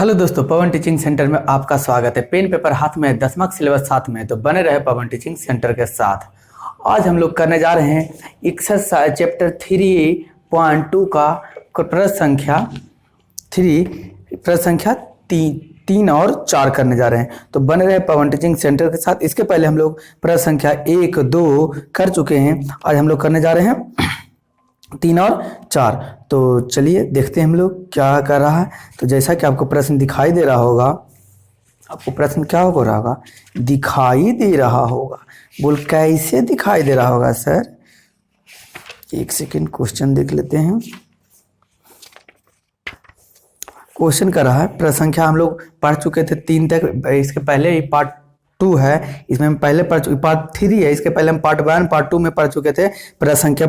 Hello दोस्तों, पवन teaching centre में आपका स्वागत है। पेन पेपर हाथ में, 10वां सिलेबस साथ में, तो बने रहे पवन टीचिंग सेंटर के साथ। आज हम लोग करने जा रहे हैं एक्सरसाइज चैप्टर 3.2 का प्रश्न संख्या 3 और 4 करने जा रहे हैं। तो बने रहे पवन टीचिंग सेंटर के साथ। इसके पहले हम लोग प्रश्न संख्या 1, 2 कर चुके हैं। आज हम लोग करने जा रहे हैं 3 और 4। तो चलिए देखते हैं हम लोग क्या कर रहा है। तो जैसा कि आपको प्रश्न दिखाई दे रहा होगा, आपको प्रश्न क्या हो रहा होगा, दिखाई दे रहा होगा। बोल कैसे दिखाई दे रहा होगा सर? एक सेकेंड, क्वेश्चन देख लेते हैं। क्वेश्चन कर रहा है, प्रश्न संख्या हम लोग पढ़ चुके थे 3 तक। इसके पहले ही पार्ट 2 है, इसमें हम पहले पढ़ चुके। पार्ट 3 है, इसके पहले हम पार्ट 1 पार्ट 2 में पढ़ चुके थे। प्रश्न संख्या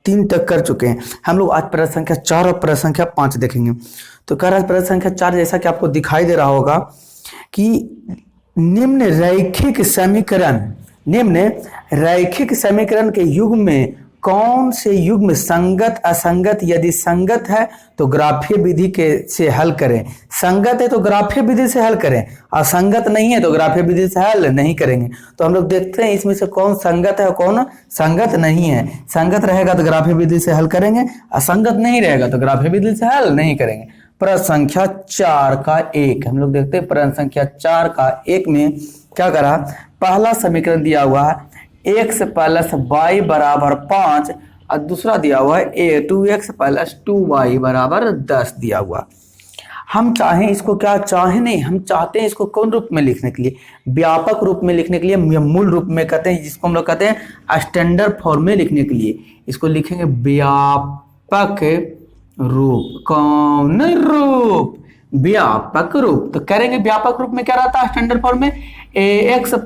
3 तक कर चुके हैं हम लोग। आज प्रश्न संख्या 4 और प्रश्न संख्या 5 देखेंगे। तो कह रहा है प्रश्न संख्या 4, जैसा कि आपको दिखाई दे रहा होगा कि निम्न रैखिक समीकरण के युग्म में कौन से युग्म संगत असंगत, यदि संगत है तो ग्राफीय विधि के से हल करें। संगत है तो ग्राफीय विधि से हल करें, असंगत नहीं है तो ग्राफीय विधि से हल नहीं करेंगे। तो हम लोग देखते हैं इसमें से कौन संगत है और कौन संगत नहीं है। संगत रहेगा तो ग्राफीय विधि से हल करेंगे, असंगत नहीं रहेगा तो ग्राफीय विधि से हल नहीं करेंगे। प्रश्न संख्या 4 का 1 हम लोग देखते हैं। प्रश्न संख्या 4 का 1 में क्या करा, पहला समीकरण दिया हुआ है x + y बराबर 5 और दूसरा दिया हुआ है 2x + 2y बराबर 10 दिया हुआ। हम चाहें इसको, क्या चाहें नहीं, हम चाहते हैं इसको कौन रूप में लिखने के लिए, व्यापक रूप में लिखने के लिए, मूल रूप में कहते हैं, जिसको हम लोग कहते हैं स्टैंडर्ड फॉर्म में लिखने के लिए। इसको लिखेंगे व्यापक रूप। कौन रूप? व्यापक रूप। तो करेंगे व्यापक रूप में क्या रहता है स्टैंडर्ड फॉर्म में, ax +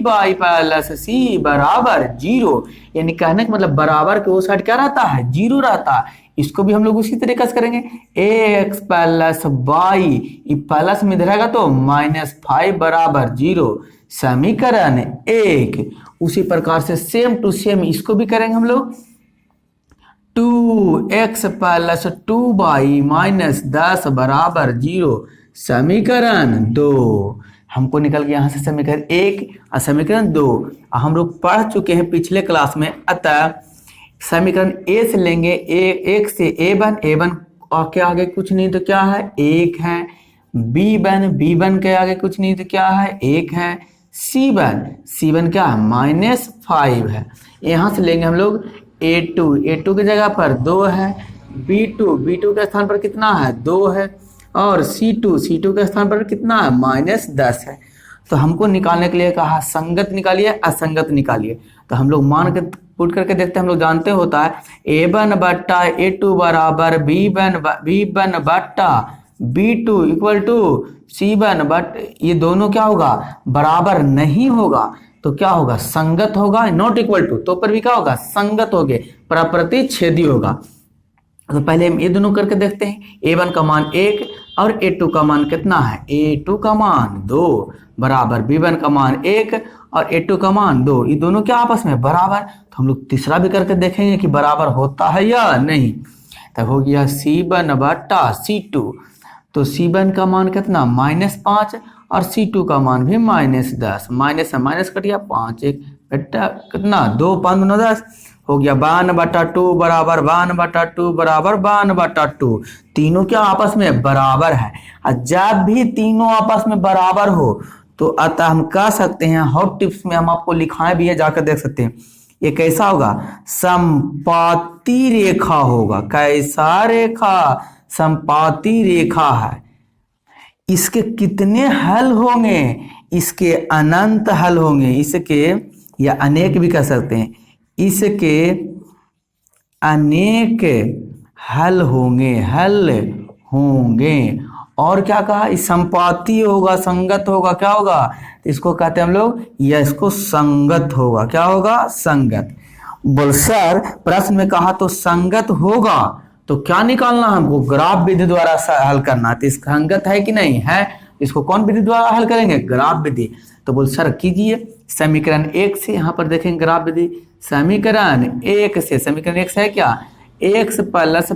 by + c बराबर 0। यानी कहने का मतलब बराबर के वो साइड क्या रहता है, 0 रहता है। इसको भी हम लोग उसी तरीके से करेंगे, ax + y, ये प्लस में रहेगा तो -5 बराबर 0। समीकरण 1। उसी प्रकार से सेम टू सेम इसको भी करेंगे हम लोग, 2x + 2y - 10 बराबर 0। समीकरण 2। हमको निकल गया यहाँ से समीकरण 1 और समीकरण 2। हम लोग पढ़ चुके हैं पिछले क्लास में। अतः समीकरण ए से लेंगे, एक से a1 और के आगे कुछ नहीं तो क्या है, 1 है। b1 के आगे कुछ नहीं तो क्या है, 1 है। c1 क्या है, -5 है। यहाँ से लेंगे हम लोग a2 की जगह पर 2 है। b2 के स्थान पर कितना है, 2 है। और c2 के स्थान पर कितना है, -10 है। तो हमको निकालने के लिए कहा संगत निकालिए, असंगत निकालिए। तो हम लोग मान के पुट करके देखते हैं। हम लोग जानते होता है a1 बट्टा a2 बराबर b1 बट्टा b2 = c1 बट ये दोनों क्या होगा, बराबर नहीं होगा तो क्या होगा, संगत होगा। नॉट इक्वल टू तो पर भी क्या होगा, संगत हो गए, प्रतिच्छेदी होगा। तो पहले हम ये दोनों करके देखते हैं। a1 का मान 1 और a2 का मान कितना है, a2 का मान 2 बराबर b1 का मान 1 और a2 का मान 2, ये दोनों क्या आपस में बराबर। तो हम लोग तीसरा भी करके देखेंगे कि बराबर होता है या नहीं। तब हो गया c1 बट्टा c2। तो c1 का मान कितना, -5 और c2 का मान भी -10। माइनस से माइनस कट गया, 5 1 बेटा कितना, 2 5 9 10 हो गया। 52/2 बराबर 52/2 बराबर 52/2। तीनों क्या आपस में बराबर है। और जब भी तीनों आपस में बराबर हो तो अतः हम कह सकते हैं, हॉट टिप्स में हम आपको लिखाए भी है, जाकर देख सकते हैं। ये कैसा होगा, संपाती रेखा होगा। कैसा रेखा, संपाती रेखा है। इसके कितने हल होंगे, इसके अनंत हल होंगे। इसके, या अनेक भी कह सकते हैं, इसके अनेक हल होंगे। और क्या कहा, इस संपाती होगा, संगत होगा, क्या होगा, इसको कहते हैं हम लोग, या इसको संगत होगा। क्या होगा, संगत। बोल सर प्रश्न में कहा तो संगत होगा तो क्या निकालना, हमको ग्राफ विधि द्वारा हल करना। तो इसका संगत है कि नहीं है, इसको कौन विधि द्वारा हल करेंगे, ग्राफ विधि। तो बोल सर कीजिए समीकरण 1 से, यहाँ पर देखेंगे ग्राफ विधि। समीकरण 1 से है क्या, x प्लस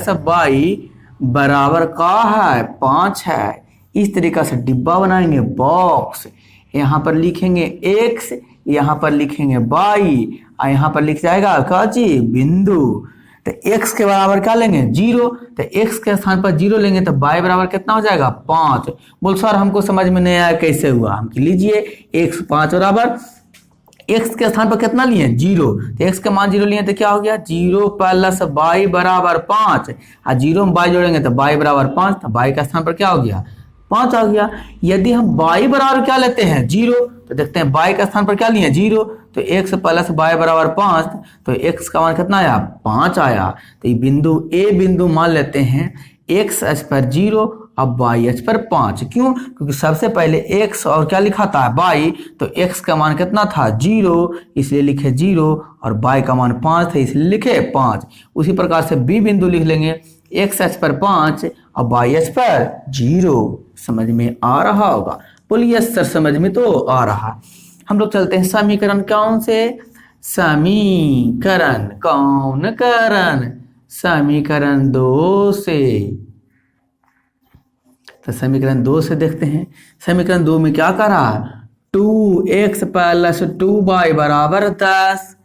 y बराबर का है 5 है। इस तरीका से डिब्बा बनाएंगे बॉक्स, यहाँ पर लिखेंगे x, यहाँ पर लिखेंगे y, और यहाँ पर लिख जाएगा क्या जी बिंदु। तो x के बराबर क्या लेंगे 0, तो x के स्थान पर 0 लेंगे तो y बराबर कितना हो जाएगा 5। बोल सर हमको समझ में नहीं आया कैसे हुआ, हम लीजिए x 5 बराबर x के स्थान पर कितना लिए 0, तो x का मान 0 लिए तो क्या हो गया 0 प्लस y बराबर 5, और 0 में y जोड़ेंगे तो y बराबर 5, तो y का स्थान पर क्या हो गया 5 आ गया। यदि हम y बराबर क्या लेते हैं 0, तो देखते हैं y का स्थान पर क्या लिए 0, तो x प्लस y बराबर 5, तो x का मान कितना आया 5 आया। तो ये बिंदु a बिंदु मान लेते हैं x अक्ष पर 0 अब y अक्ष पर 5। क्यों? क्योंकि सबसे पहले x और क्या लिखा था y, तो x का मान कितना था 0 इसलिए लिखे 0, और y का मान 5 था इसलिए लिखे 5। उसी प्रकार से b बिंदु लिख लेंगे x अक्ष पर 5 और y अक्ष पर 0। समझ में आ रहा होगा, बोलिए सर समझ में तो आ रहा। हम लोग चलते हैं समीकरण कौन से, समीकरण कौन करण, समीकरण 2 से। तो समीकरण 2 से देखते हैं, समीकरण 2 में क्या करा 2x प्लस 2y बराबर 10।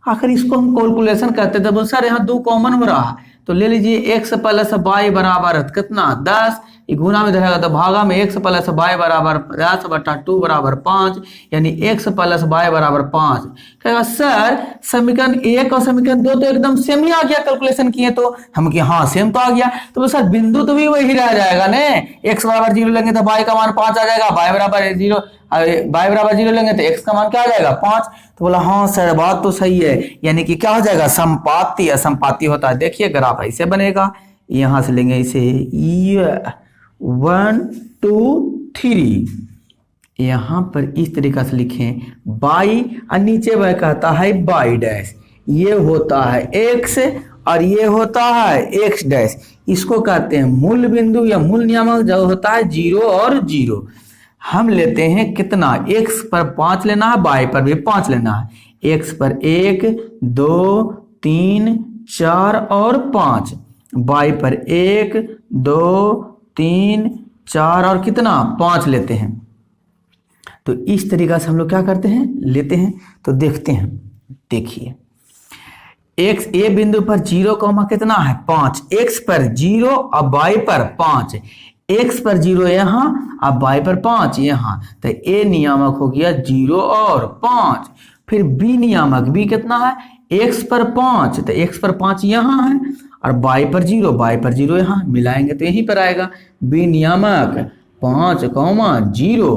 आखिर इसको हम कैलकुलेशन करते थे, सर यहाँ 2 कॉमन हो रहा, तो ले लीजिए x प्लस y बराबर कितना 10, ये गुना में रहेगा तो भागा में x प्लस y बराबर 10 बटा 2 बराबर 5, यानी x प्लस y बराबर 5। कहेगा सर समीकरण 1 और समीकरण 2 तो एकदम सेम ही आ गया, कैलकुलेशन किए तो हम कि हाँ सेम तो आ गया, तो सर बिंदु तो भी वही रह जाएगा ने, x बराबर 0 लेंगे तो y का मान 5 आ जाएगा, y बराबर 0 y बराबर 0 लेंगे तो x का मान क्या आ जाएगा 5। तो बोला हाँ सर बात तो सही है, यानी कि क्या हो जाएगा संपाती, असंपाती होता है। देखिए ग्राफ ऐसे बनेगा, यहां से लेंगे इसे 1 2 3, यहां पर इस तरीका से लिखें y और नीचे वह कहता है y डैश, ये होता है x और ये होता है x डैश, इसको कहते हैं मूल बिंदु या मूल नियामक, जो होता है 0 और 0। हम लेते हैं कितना x पर 5 लेना है, y पर भी 5 लेना है, x पर 1 2 3 4 और 5, y पर 1 2 3 4 और कितना 5 लेते हैं। तो इस तरीका से हम लोग क्या करते हैं लेते हैं, तो देखते हैं। देखिए x a बिंदु पर 0 कॉमा कितना है 5, x पर 0 और y पर 5, x पर 0 यहाँ अब y पर 5 यहाँ, तो a नियामक हो गया 0 और 5। फिर b नियामक b कितना है x पर 5, तो x पर 5 यहाँ है और y पर 0 यहाँ, मिलाएंगे तो यहीं पर आएगा b नियामक 5,0।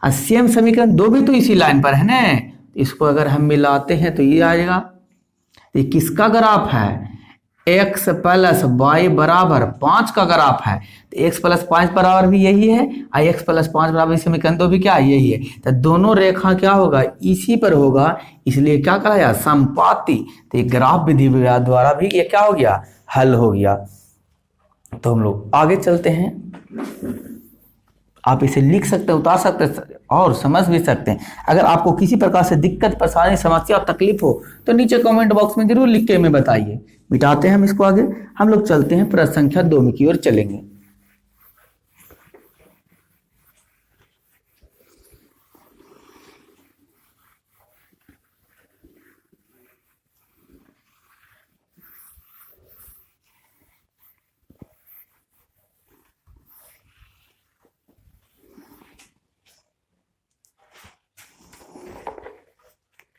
और सेम समीकरण 2 भी तो इसी लाइन पर है ना, इसको अगर हम मिलाते हैं तो ये आएगा। ये किसका ग्राफ है x प्लस y बराबर 5 का ग्राफ है, तो x प्लस 5 बराबर भी यही है और x प्लस 5 बराबर समीकरण 2 भी क्या यही है, तो दोनों रेखा क्या होगा इसी पर होगा, इसलिए क्या कहलाया संपाती। तो ये ग्राफ विधि द्वारा भी ये क्या हो गया हल हो गया। तो हम लोग आगे चलते हैं, आप इसे लिख सकते हैं, उतार सकते हैं और समझ भी सकते हैं। अगर आपको किसी प्रकार से दिक्कत परेशानी समस्या और तकलीफ हो तो नीचे कमेंट बॉक्स में जरूर लिख के हमें बताइए, मिटाते हैं हम इसको। आगे हम लोग चलते हैं प्रश्न संख्या 2 की ओर चलेंगे।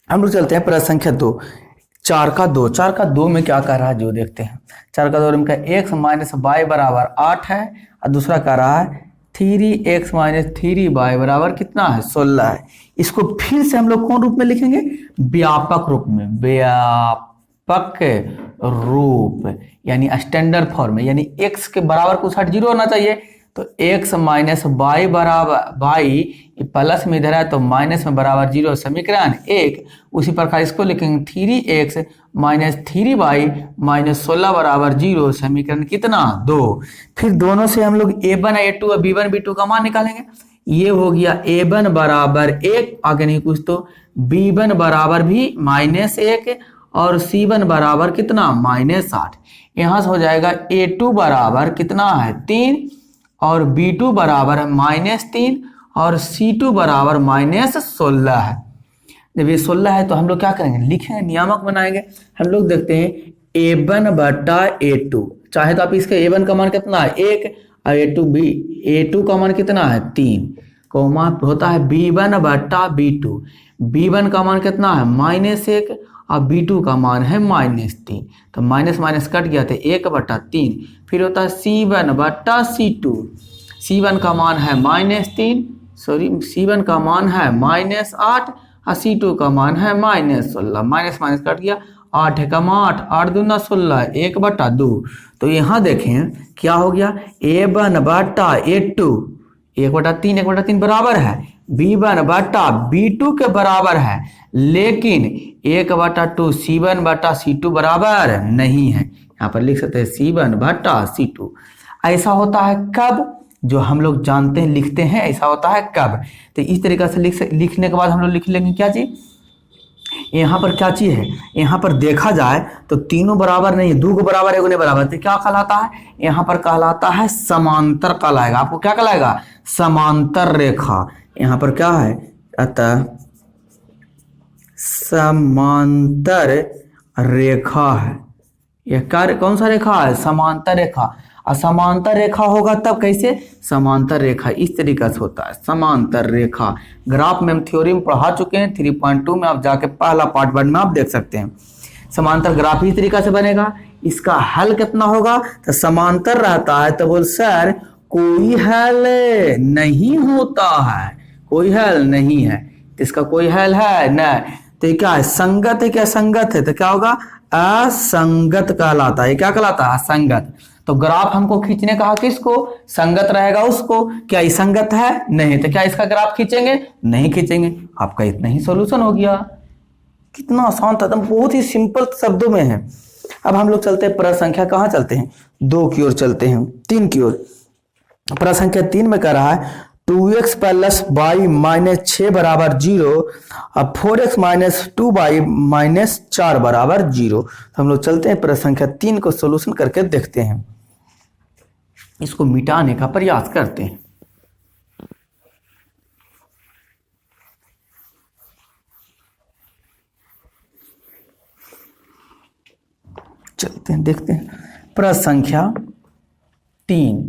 हम लोग चलते हैं प्रश्न संख्या 2, 4 का 2 में क्या कह रहा है जो देखते हैं। 4 का 2 में क्या x माइनस वाई बराबर 8 है और दूसरा कह रहा है 3x माइनस 3y बराबर कितना है 16 है। इसको फिर से हम लोग कौन रूप में लिखेंगे व्यापक रूप में, व्यापक रूप यानी स्टैंडर्ड फॉर्म में, यानी x के बराबर कुछ 0 होना चाहिए। तो x माइनस वाई बराबर वाई प्लस में इधर है तो माइनस में बराबर 0 समीकरण 1। उसी प्रकार इसको लिखेंगे 3x माइनस 3y माइनस 16 बराबर 0 समीकरण कितना 2। फिर दोनों से हम लोग a1 a2 और b1 b2 का मान निकालेंगे। ये हो गया a1 बराबर 1, आगे नहीं कुछ, तो b1 बराबर भी -1 और C1 बराबर कितना -8। यहाँ से हो जाएगा A2 बराबर कितना है 3 और B2 बराबर है -3 और C2 बराबर -16 है। जब ये 16 है तो हम लोग क्या करेंगे, लिखेंगे, नियामक बनाएंगे। हम लोग देखते हैं A1 बटा A2, चाहे तो आप इसका A1 का मान कितना है 1 और A2 का मान कितना है 3, कोमा होता है B1 बटा B2। B1 का मान कितना है -1 और B2 का मान है -3, तो माइनस माइनस कट गया तो 1 बटा 3। फिर होता है C1 बटा C2। C1 का मान है C1 का मान है -8 और C2 का मान है -16। माइनस माइनस कट गया, 8 है कम 8, 8 दूना 16, 1 बटा 2। तो यहाँ देखें क्या हो गया, A1 बटा A2 1 बटा 3 बराबर है B1 बटा B2 के बराबर है, लेकिन 1 बटा 2 C1 बटा C2 बराबर नहीं है। यहाँ पर लिख सकते हैं C1 बटा C2। ऐसा होता है कब, जो हम लोग जानते हैं लिखते हैं, ऐसा होता है कब। तो इस तरीके से लिखने के बाद हम लोग लिख लेंगे क्या चीज़, यहाँ पर क्या चीज़ है, यहाँ पर देखा जाए तो तीनों बराबर नहीं है, 2 को बराबर 1 नहीं बराबर, तो क्या कहलाता है, यहाँ पर कहलाता है समांतर कहलाएगा। आपको क्या कहलाएगा, समांतर रेखा। यहाँ पर क्या है, अतः समांतर रेखा है। यह कार्य कौन सा रेखा है, समांतर रेखा। और समांतर रेखा होगा तब कैसे, समांतर रेखा इस तरीके से होता है, समांतर रेखा। ग्राफ में हम थ्योरी में पढ़ा चुके हैं, 3.2 में आप जाके पहला पार्ट 1 में आप देख सकते हैं। समांतर ग्राफ इस तरीके से बनेगा। इसका हल कितना होगा, तो समांतर रहता है तो बोल सर कोई हल नहीं होता है, कोई हल नहीं है, इसका कोई हल है नहीं, तो क्या है, संगत है, क्या संगत है, तो क्या होगा, असंगत कहलाता है। क्या कहलाता है, असंगत। तो ग्राफ हमको खींचने कहा किसको, संगत रहेगा उसको। क्या ये संगत है, नहीं, तो क्या इसका ग्राफ खींचेंगे, नहीं खींचेंगे। आपका इतना ही सॉल्यूशन हो गया। कितना आसान था, एकदम बहुत ही सिंपल शब्दों में है। अब हम लोग चलते हैं प्रश्न संख्या, कहाँ चलते हैं, 2 की ओर चलते हैं, 3 की ओर। प्रश्न संख्या 3 में कह रहा है 2x प्लस y माइनस 6 बराबर 0 और 4x माइनस 2y माइनस 4 बराबर 0। तो हम लोग चलते हैं प्रश्न संख्या 3 को सोल्यूशन करके देखते हैं, इसको मिटाने का प्रयास करते हैं। चलते हैं देखते हैं प्रश्न संख्या 3,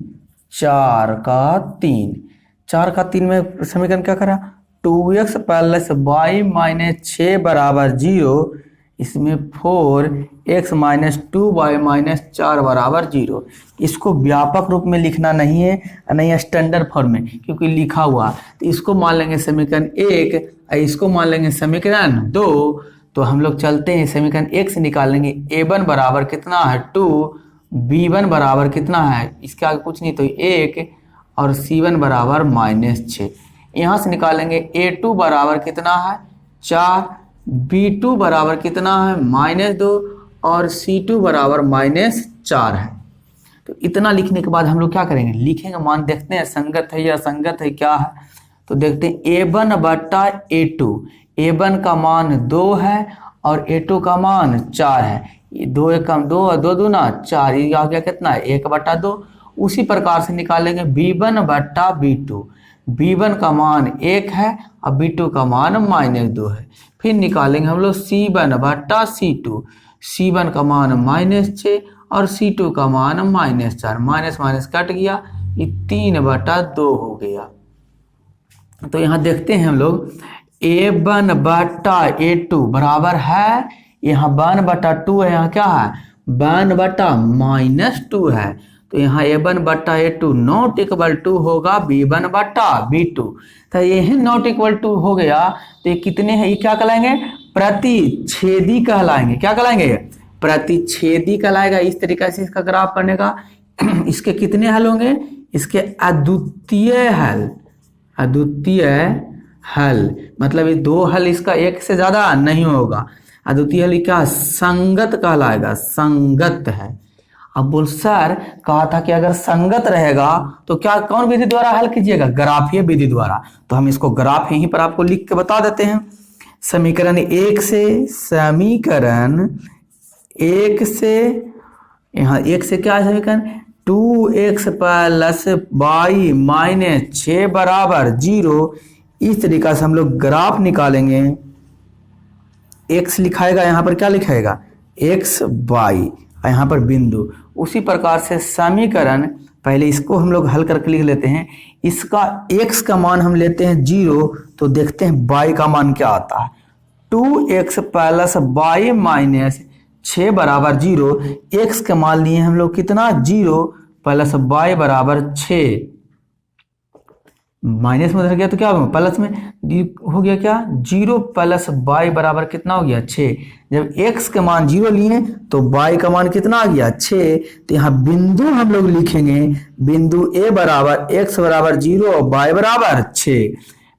4 का 3। 4 का 3 में समीकरण क्या करा, 2x प्लस y माइनस 6 बराबर 0, इसमें 4x माइनस 2y माइनस 4 बराबर 0। इसको व्यापक रूप में लिखना नहीं है, नहीं स्टैंडर्ड फॉर्म में, क्योंकि लिखा हुआ। तो इसको मान लेंगे समीकरण 1, इसको मान लेंगे समीकरण 2। तो हम लोग चलते हैं समीकरण 1 से निकाल लेंगे a1 बराबर कितना है 2, b1 बराबर कितना है, इसके आगे कुछ नहीं तो 1 और c1 बराबर -6। यहाँ से निकालेंगे a2 बराबर कितना है 4, b2 बराबर कितना है -2 और c2 बराबर -4 है। तो इतना लिखने के बाद हम लोग क्या करेंगे, लिखेंगे, मान देखते हैं संगत है या असंगत है क्या है। तो देखते हैं a1 बटा a2, a1 का मान 2 है और a2 का मान 4 है। 2 1 कम 2 और 2 दूना 4, ये आ गया कितना है 1 बटा 2। उसी प्रकार से निकालेंगे b1 बटा b2, b1 का मान 1 है और b2 का मान -2 है। फिर निकालेंगे हम लोग c1 बटा c2, c1 का मान -6 और c2 का मान -4, माइनस माइनस कट गया, ये 3 बटा 2 हो गया। तो यहाँ देखते हैं हम लोग a1 बटा a2 बराबर है, यहाँ 1 बटा 2 है, यहाँ क्या है 1 बटा -2 है। तो यहाँ a1 बटा a2 नॉट इक्वल टू होगा b1 बटा b2। तो यही नॉट इक्वल टू हो गया, तो ये कितने हैं, ये क्या कहलाएंगे, प्रतिच्छेदी कहलाएंगे। क्या कहलाएंगे, प्रतिच्छेदी कहलाएगा। इस तरीके से इसका ग्राफ करने का। इसके कितने हल होंगे, इसके अद्वितीय हल, अद्वितीय हल मतलब ये 2 हल, इसका 1 से ज्यादा नहीं होगा। अद्वितीय हल क्या, संगत कहलाएगा, संगत है। अब बोल सर कहा था कि अगर संगत रहेगा तो क्या कौन विधि द्वारा हल कीजिएगा, ग्राफीय विधि द्वारा। तो हम इसको ग्राफ यहीं पर आपको लिख के बता देते हैं। समीकरण एक से, समीकरण एक से, यहाँ एक से क्या है समीकरण, 2x प्लस वाई माइनस 6 बराबर 0। इस तरीका से हम लोग ग्राफ निकालेंगे। x लिखाएगा, यहाँ पर क्या लिखाएगा, x y, यहाँ पर बिंदु। उसी प्रकार से समीकरण, पहले इसको हम लोग हल करके लिख लेते हैं। इसका x का मान हम लेते हैं 0, तो देखते हैं y का मान क्या आता है। 2x प्लस वाई माइनस 6 बराबर 0। x का मान लिए हम लोग कितना, 0 प्लस y बराबर 6। माइनस में उधर गया तो क्या होगा, प्लस में हो गया क्या, 0 प्लस y बराबर कितना हो गया, 6। जब x का मान 0 लिए तो y का मान कितना आ गया, 6। तो यहाँ बिंदु हम लोग लिखेंगे, बिंदु a बराबर x बराबर 0 और y बराबर 6।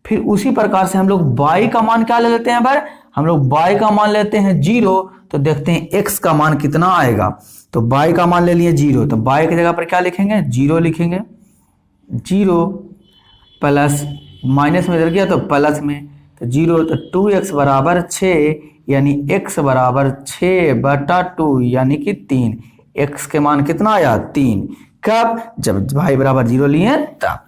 फिर उसी प्रकार से हम लोग y का मान क्या ले लेते हैं, बार हम लोग y का मान लेते हैं 0, तो देखते हैं x का मान कितना आएगा। तो y का मान ले लिए 0, तो y की जगह पर क्या लिखेंगे, 0 लिखेंगे। 0 प्लस माइनस में इधर गया तो प्लस में, तो 0, तो 2x बराबर 6, यानी x बराबर 6/2 यानी कि 3। x के मान कितना आया, 3। कब, जब y बराबर 0 लिए तब।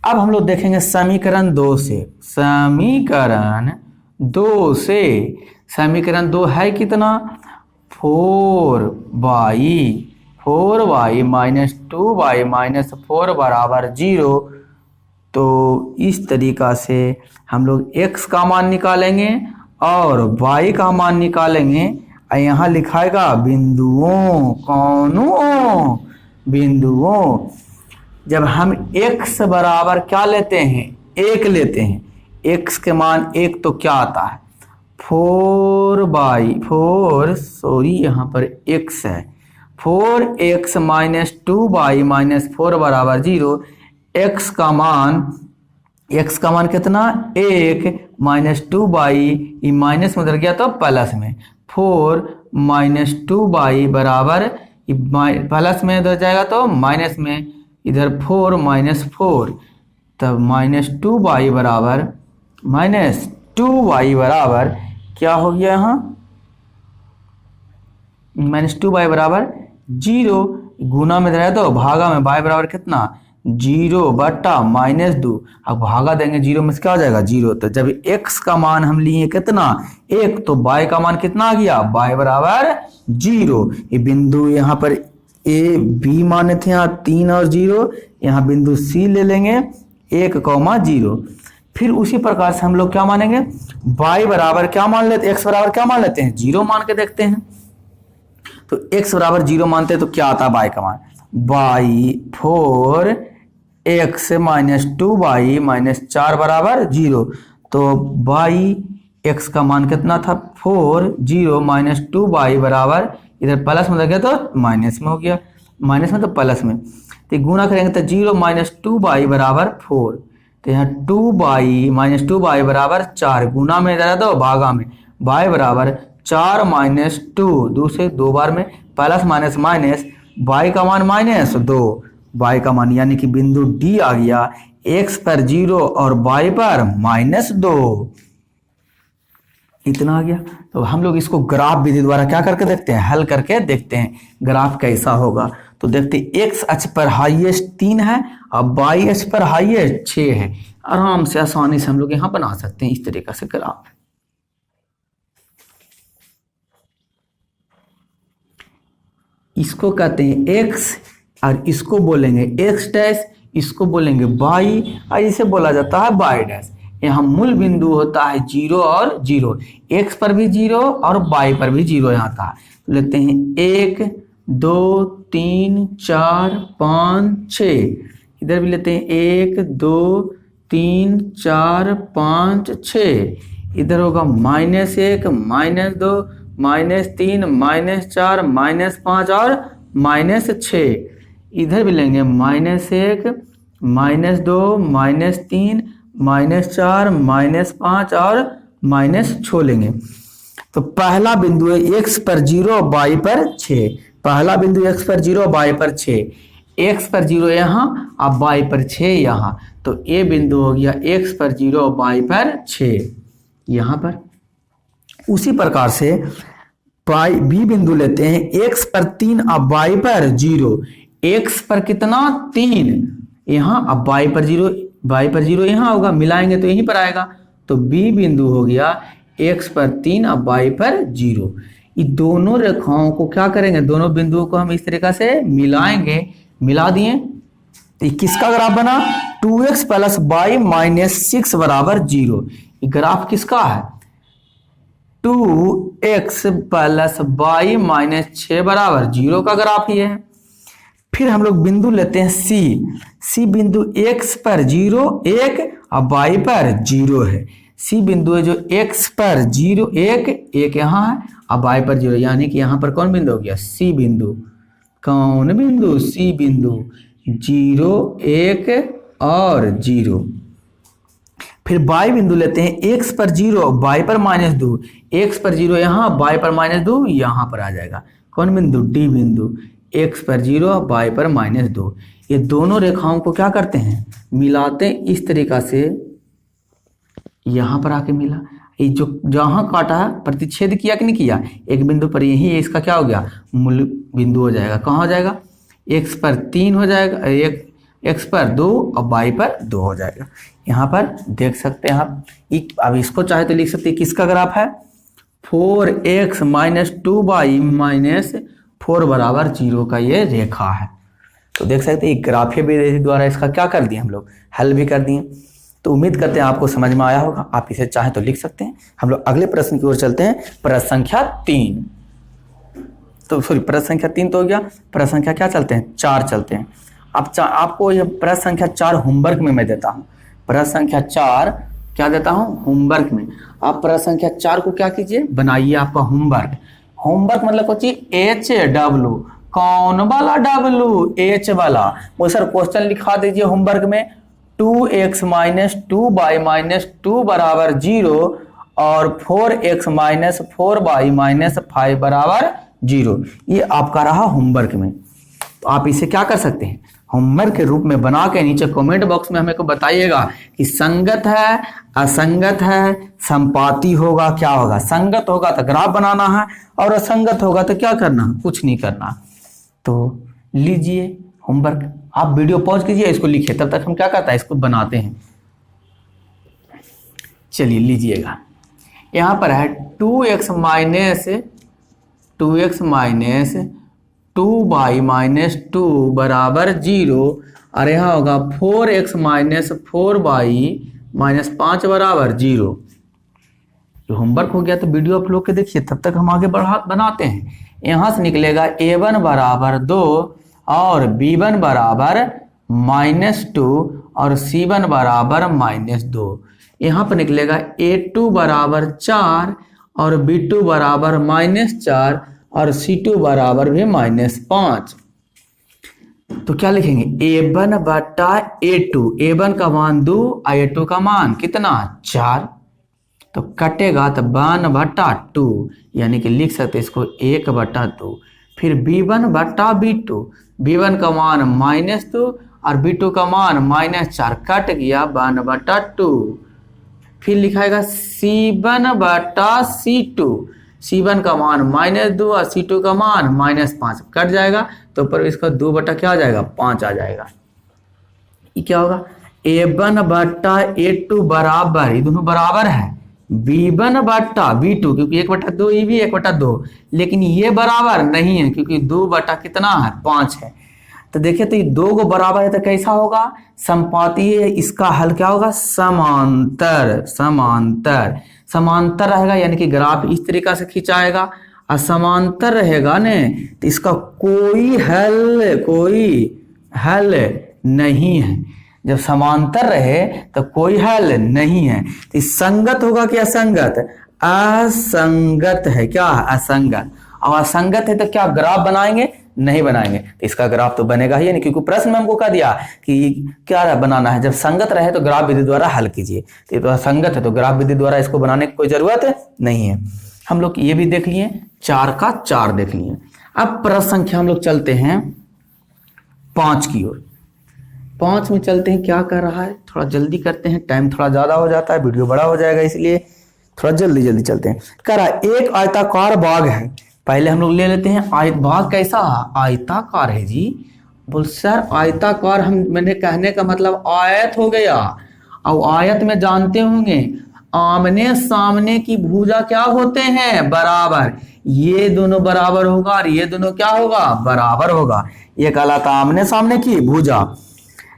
अब हम लोग देखेंगे समीकरण 2 से, समीकरण 2 से, समीकरण 2 है कितना, 4y माइनस 2y माइनस 4 बराबर 0। तो इस तरीका से हम लोग x का मान निकालेंगे और y का मान निकालेंगे। यहाँ लिखाएगा बिंदुओं, कौनों बिंदुओं। जब हम x बराबर क्या लेते हैं, 1 लेते हैं, x के मान 1 तो क्या आता है, 4 यहाँ पर x है, 4x माइनस 2y माइनस 4 बराबर 0। x का मान कितना, 1 माइनस 2y, माइनस में उधर गया तो प्लस में, 4 माइनस 2y बराबर, प्लस में उधर जाएगा तो माइनस में, इधर 4 माइनस 4, तब माइनस 2y बराबर क्या हो गया, यहाँ माइनस 2y बराबर 0। गुना में रहे तो भागा में y बराबर कितना, 0/-2। अब भागा देंगे 0 में से क्या हो जाएगा, 0। तो जब x का मान हम लिए कितना, 1, तो y का मान कितना आ गया, y बराबर 0। ये बिंदु यहाँ पर a b माने थे, यहाँ 3 और 0, यहाँ बिंदु c ले लेंगे 1,0। फिर उसी प्रकार से हम लोग क्या मानेंगे, y बराबर क्या मान लेते, x बराबर क्या मान लेते हैं, 0 मान के देखते हैं। तो x बराबर 0 मानते हैं तो क्या आता है y का मान, y 4x minus 2y minus 4 बराबर 0। तो y x का मान कितना था, 4, 0 माइनस 2y बराबर, इधर प्लस में लग गया तो माइनस में हो गया, माइनस में तो प्लस में, तो गुना करेंगे तो 0 माइनस 2y बराबर 4। तो यहाँ 2y माइनस 2y बराबर 4, गुना में इधर तो भागा में, y बराबर 4 माइनस 2, दूसरे 2 बार में प्लस माइनस माइनस, y का मान माइनस 2, y का मान यानी कि बिंदु D आ गया, x पर 0 और y पर -2, इतना आ गया। तो हम लोग इसको ग्राफ विधि द्वारा क्या करके देखते हैं, हल करके देखते हैं ग्राफ कैसा होगा। तो देखते हैं x अक्ष पर हाईएस्ट 3 है और y अक्ष पर हाईएस्ट 6 है। आराम से आसानी से हम लोग यहाँ बना सकते हैं इस तरीके से ग्राफ। इसको कहते हैं x और इसको बोलेंगे x डैश, इसको बोलेंगे y और इसे बोला जाता है y डैश। यहाँ मूल बिंदु होता है 0 और 0, x पर भी 0 और y पर भी 0 यहाँ था। तो लेते हैं 1 2 3 4 5 6, इधर भी लेते हैं 1 2 3 4 5 6, इधर होगा -1 -2 -3 -4 -5 और -6, इधर भी लेंगे -1 -2 -3 -4 -5 और -6 लेंगे। तो पहला बिंदु है x पर 0 y पर 6, पहला बिंदु x पर 0 y पर 6, x पर 0 यहाँ और y पर 6 यहाँ। तो ये बिंदु हो गया x पर 0 y पर 6। यहाँ पर। उसी प्रकार से बी बिंदु लेते हैं, x पर 3 अब y पर 0। x पर कितना 3 यहाँ, अब y पर 0 यहाँ होगा, मिलाएंगे तो यहीं पर आएगा। तो बी बिंदु हो गया x पर 3 अब y पर 0। ये दोनों रेखाओं को क्या करेंगे, दोनों बिंदुओं को हम इस तरीका से मिलाएंगे। मिला दिए तो किसका ग्राफ बना, 2x प्लस y माइनस 6 बराबर 0। ये ग्राफ किसका है, 2x प्लस y माइनस 6 बराबर 0 का ग्राफ ये है। फिर हम लोग बिंदु लेते हैं सी बिंदु x पर 0 1 और y पर 0 है। सी बिंदु है जो x पर 0 1 यहाँ है और y पर 0, यानी कि यहाँ पर कौन बिंदु हो गया, सी बिंदु। कौन बिंदु, सी बिंदु, 0 1 और 0। फिर y बिंदु लेते हैं, x पर 0 y पर -2, x पर 0 यहाँ, y पर -2 यहाँ पर आ जाएगा। कौन बिंदु, डी बिंदु, x पर 0 y पर -2। ये दोनों रेखाओं को क्या करते हैं, मिलाते हैं इस तरीका से। यहाँ पर आके मिला, ये जो जहाँ काटा है प्रतिच्छेद किया कि नहीं किया, एक बिंदु पर, यही इसका क्या हो गया, मूल बिंदु हो जाएगा। कहाँ हो जाएगा, x पर 3 हो जाएगा, x पर 2 और y पर 2 हो जाएगा। यहाँ पर देख सकते हैं आप। अब इसको चाहे तो लिख सकते हैं, किसका ग्राफ है, 4x माइनस 2y माइनस 4 बराबर 0 का ये रेखा है। तो देख सकते हैं ग्राफीय विधि द्वारा इसका क्या कर दिए हम लोग, हल भी कर दिए। तो उम्मीद करते हैं आपको समझ में आया होगा। आप इसे चाहें तो लिख सकते हैं। हम लोग अगले प्रश्न की ओर चलते हैं, प्रश्न संख्या 3। तो सॉरी, प्रश्न संख्या 3 तो हो गया, प्रश्न संख्या क्या चलते हैं, 4 चलते हैं। अब आपको यह प्रश्न संख्या 4 होमवर्क में मैं देता हूँ। प्रश्न संख्या 4 क्या देता हूँ, होमवर्क में। आप प्रश्न संख्या 4 को क्या कीजिए, बनाइए आपका होमवर्क। होमवर्क मतलब कुछ HW, कौन वाला W, H वाला। वो सर क्वेश्चन लिखा दीजिए होमवर्क में, 2x माइनस 2y माइनस 2 बराबर 0 और 4x माइनस 4y माइनस 5 बराबर 0। ये आपका रहा होमवर्क में। तो आप इसे क्या कर सकते हैं, होमवर्क के रूप में बना के नीचे कमेंट बॉक्स में हमें को बताइएगा कि संगत है, असंगत है, संपाती होगा, क्या होगा। संगत होगा तो ग्राफ बनाना है और असंगत होगा तो क्या करना, कुछ नहीं करना। तो लीजिए होमवर्क, आप वीडियो पॉज कीजिए, इसको लिखिए, तब तक हम क्या करते हैं, इसको बनाते हैं। चलिए लीजिएगा, यहाँ पर है 2x माइनस 2y माइनस 2 बराबर 0 और यहाँ होगा 4x माइनस 4y माइनस 5 बराबर 0। जो होमवर्क हो गया तो वीडियो आप लोग के देखिए, तब तक हम आगे बनाते हैं। यहाँ से निकलेगा a1 बराबर 2 और b1 बराबर -2 और c1 बराबर -2। यहाँ पर निकलेगा a2 बराबर 4 और b2 बराबर -4 और c2 बराबर भी -5। तो क्या लिखेंगे, a1 बटा a2, a1 का मान 2 और a2 का मान कितना 4। तो कटेगा तो 1 बटा 2, यानी कि लिख सकते इसको 1 बटा 2। फिर b1 बटा b2, b1 का मान -2 और b2 का मान -4, कट गया 1 बटा 2। फिर लिखाएगा c1 बटा c2, c1 का मान -2 और c2 का मान -5, कट जाएगा तो पर इसका 2 बटा क्या आ जाएगा, 5 आ जाएगा। ये क्या होगा, a1 बटा a2 बराबर, ये दोनों बराबर है b1 बटा b2, क्योंकि 1 बटा 2 ये भी 1 बटा 2, लेकिन ये बराबर नहीं है क्योंकि 2 बटा कितना है, 5 है। तो देखिए तो ये 2 को बराबर है तो कैसा होगा, संपाती है। इसका हल क्या होगा, समांतर। समांतर समांतर रहेगा, यानी कि ग्राफ इस तरीका से खिंचाएगा। और समांतर रहेगा ने तो इसका कोई हल नहीं है। जब समांतर रहे तो कोई हल नहीं है। तो संगत होगा कि असंगत, असंगत है, क्या असंगत। और असंगत है तो क्या ग्राफ बनाएंगे, नहीं बनाएंगे। तो इसका ग्राफ तो बनेगा ही नहीं, क्योंकि प्रश्न में हमको कह दिया कि क्या बनाना है, जब संगत रहे तो ग्राफ विधि द्वारा हल कीजिए। तो ये तो असंगत है तो ग्राफ विधि द्वारा इसको बनाने की कोई जरूरत नहीं है। हम लोग ये भी देख लिए, 4 का 4 देख लिए। अब प्रश्न संख्या हम लोग चलते हैं 5 की ओर। 5 में चलते हैं, क्या कर रहा है, थोड़ा जल्दी करते हैं, टाइम थोड़ा ज्यादा हो जाता है, वीडियो बड़ा हो जाएगा इसलिए। थोड़ा जल्दी जल्दी चलते हैं। कह रहा एक आयताकार बाग है, पहले हम लोग ले लेते हैं आयत। बाग कैसा आयताकार है जी। बोल सर आयताकार, हम मैंने कहने का मतलब आयत हो गया। और आयत में जानते होंगे आमने सामने की भुजा क्या होते हैं, बराबर। ये दोनों बराबर होगा और ये दोनों क्या होगा, बराबर होगा। ये कहलाता आमने सामने की भुजा।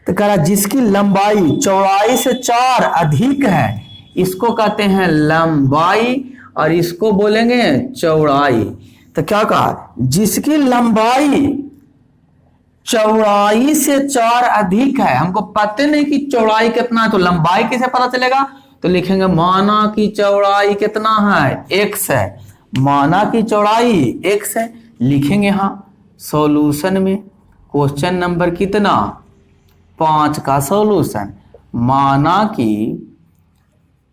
तो कह रहा जिसकी लंबाई चौड़ाई से 4 अधिक है, इसको कहते हैं लंबाई और इसको बोलेंगे चौड़ाई। तो क्या कहा, जिसकी लंबाई चौड़ाई से 4 अधिक है। हमको पता नहीं कि चौड़ाई कितना है, तो लंबाई कैसे पता चलेगा, तो लिखेंगे माना की चौड़ाई कितना है, x है। माना की चौड़ाई x है, लिखेंगे यहां सॉल्यूशन में क्वेश्चन नंबर कितना 5 का सॉल्यूशन। माना की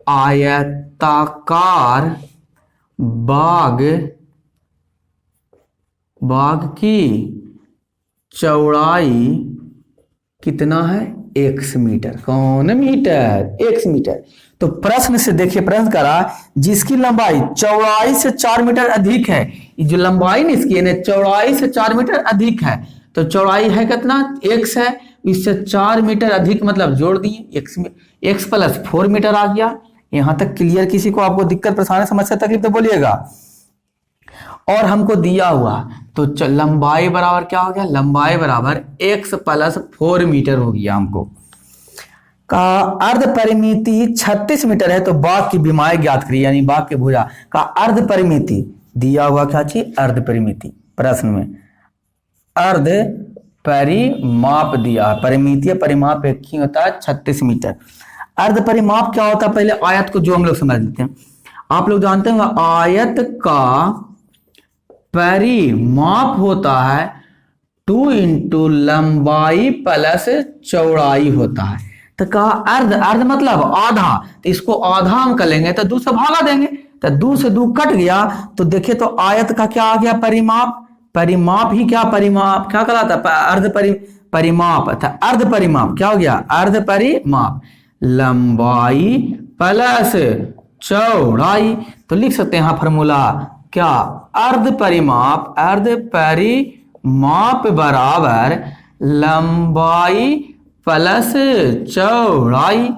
आयताकार बाग की चौड़ाई कितना है, x मीटर। कौन मीटर, x मीटर। तो प्रश्न से देखिए, प्रश्न करा जिसकी लंबाई चौड़ाई से 4 मीटर अधिक है। ये जो लंबाई नहीं इसकी है चौड़ाई से 4 मीटर अधिक है, तो चौड़ाई है कितना, x है। इससे 4 मीटर अधिक मतलब जोड़ दिए x प्लस 4 मीटर आ गया। यहां तक क्लियर? किसी को आपको दिक्कत परेशानी समस्या तकलीफ तो बोलिएगा। और हमको दिया हुआ तो लंबाई बराबर क्या हो गया, लंबाई बराबर x प्लस 4 मीटर हो गया। हमको का अर्ध परिमिति 36 मीटर है, तो बाग की विमाएं ज्ञात करिए, यानी बाग की भुजा का अर्ध परिमिति दिया हुआ क्या चीज, अर्ध परिमिति। प्रश्न में अर्ध परिमाप दिया, परिमिति परिमाप एक ही होता है 36 मीटर। अर्ध परिमाप क्या होता है, पहले आयत को जो हम लोग समझ लेते हैं। आप लोग जानते हैं आयत का परिमाप होता है 2 इंटू लंबाई प्लस चौड़ाई होता है। तो कहा अर्ध, अर्ध मतलब आधा, तो इसको आधा हम कर लेंगे तो 2 से भागा देंगे, तो 2 से 2 कट गया। तो देखिए तो आयत का क्या आ गया, परिमाप। परिमाप ही क्या, परिमाप क्या कहलाता है, अर्ध परिमाप था। अर्ध परिमाप क्या हो गया, अर्ध परिमाप लंबाई प्लस चौड़ाई। तो लिख सकते हैं यहां फॉर्मूला क्या, अर्ध परिमाप बराबर लंबाई प्लस चौड़ाई।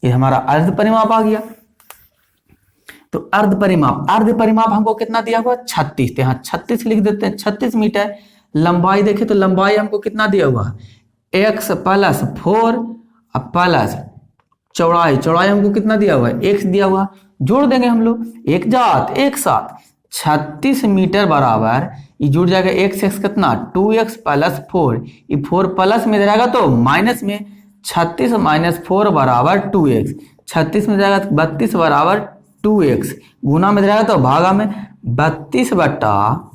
ये हमारा अर्ध परिमाप आ गया। तो अर्ध परिमाप हमको कितना दिया हुआ, 36। तो यहाँ 36 लिख देते हैं, 36 मीटर। लंबाई देखे तो लंबाई हमको कितना दिया हुआ, x प्लस 4 प्लस चौड़ाई हमको कितना दिया हुआ है, x दिया हुआ। जोड़ देंगे हम लोग, एक जात एक साथ। 36 मीटर बराबर ये जुड़ जाएगा x कितना 2x प्लस 4। ये 4 प्लस में रहेगा तो माइनस में, 36 माइनस 4 बराबर 2x। 36 में जाएगा 32 बराबर 2x, गुना में रहेगा तो भागा में 32 बटा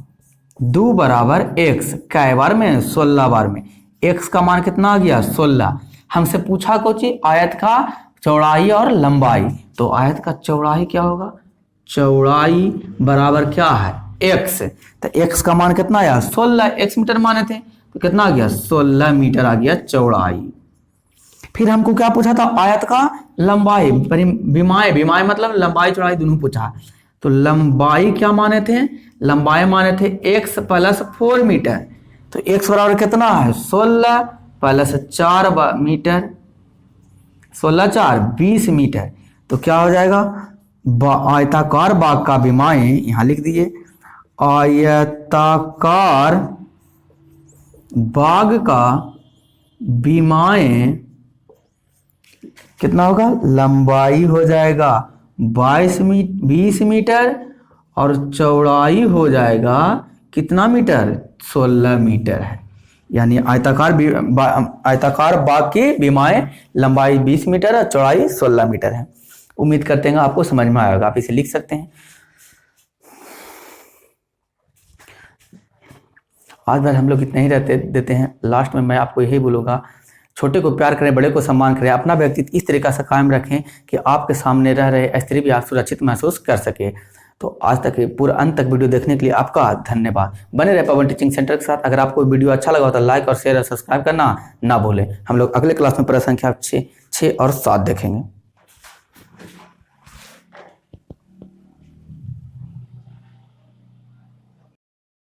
2 बराबर x। कै बार में, 16 बार में। x का मान कितना आ गया, 16। हमसे पूछा कुछ आयत का चौड़ाई और लंबाई, तो आयत का चौड़ाई क्या होगा, चौड़ाई बराबर क्या है, x। तो x का मान कितना आया, 16। x मीटर माने थे तो कितना आ गया, 16 मीटर आ गया चौड़ाई। फिर हमको क्या पूछा था, आयत का लंबाई, विमाएं मतलब लंबाई चौड़ाई दोनों पूछा। तो लंबाई क्या माने थे, लंबाई माने थे x प्लस 4 मीटर। तो x बराबर कितना है, 16 प्लस 4 मीटर, 16 4 20 मीटर। तो क्या हो जाएगा, आयताकार बाग का विमाएं, यहां लिख दिए आयताकार बाग का विमाएं कितना होगा, लंबाई हो जाएगा 20 मीटर और चौड़ाई हो जाएगा कितना मीटर, 16 मीटर है। यानी आयताकार बाग की विमाएं लंबाई 20 मीटर और चौड़ाई 16 मीटर है। उम्मीद करते हैं आपको समझ में आएगा, आप इसे लिख सकते हैं। आज बार हम लोग इतना ही देते हैं। लास्ट में मैं आपको यही बोलूँगा, छोटे को प्यार करें, बड़े को सम्मान करें, अपना व्यक्तित्व इस तरीका से कायम रखें कि आपके सामने रह रहे स्त्री भी आप सुरक्षित महसूस कर सके। तो आज तक पूरा अंत तक वीडियो देखने के लिए आपका धन्यवाद। बने रहे पवन टीचिंग सेंटर के साथ। अगर आपको वीडियो अच्छा लगा हो तो लाइक और शेयर और सब्सक्राइब करना ना भूलें। हम लोग अगले क्लास में प्रश्न संख्या 6 और 7 देखेंगे।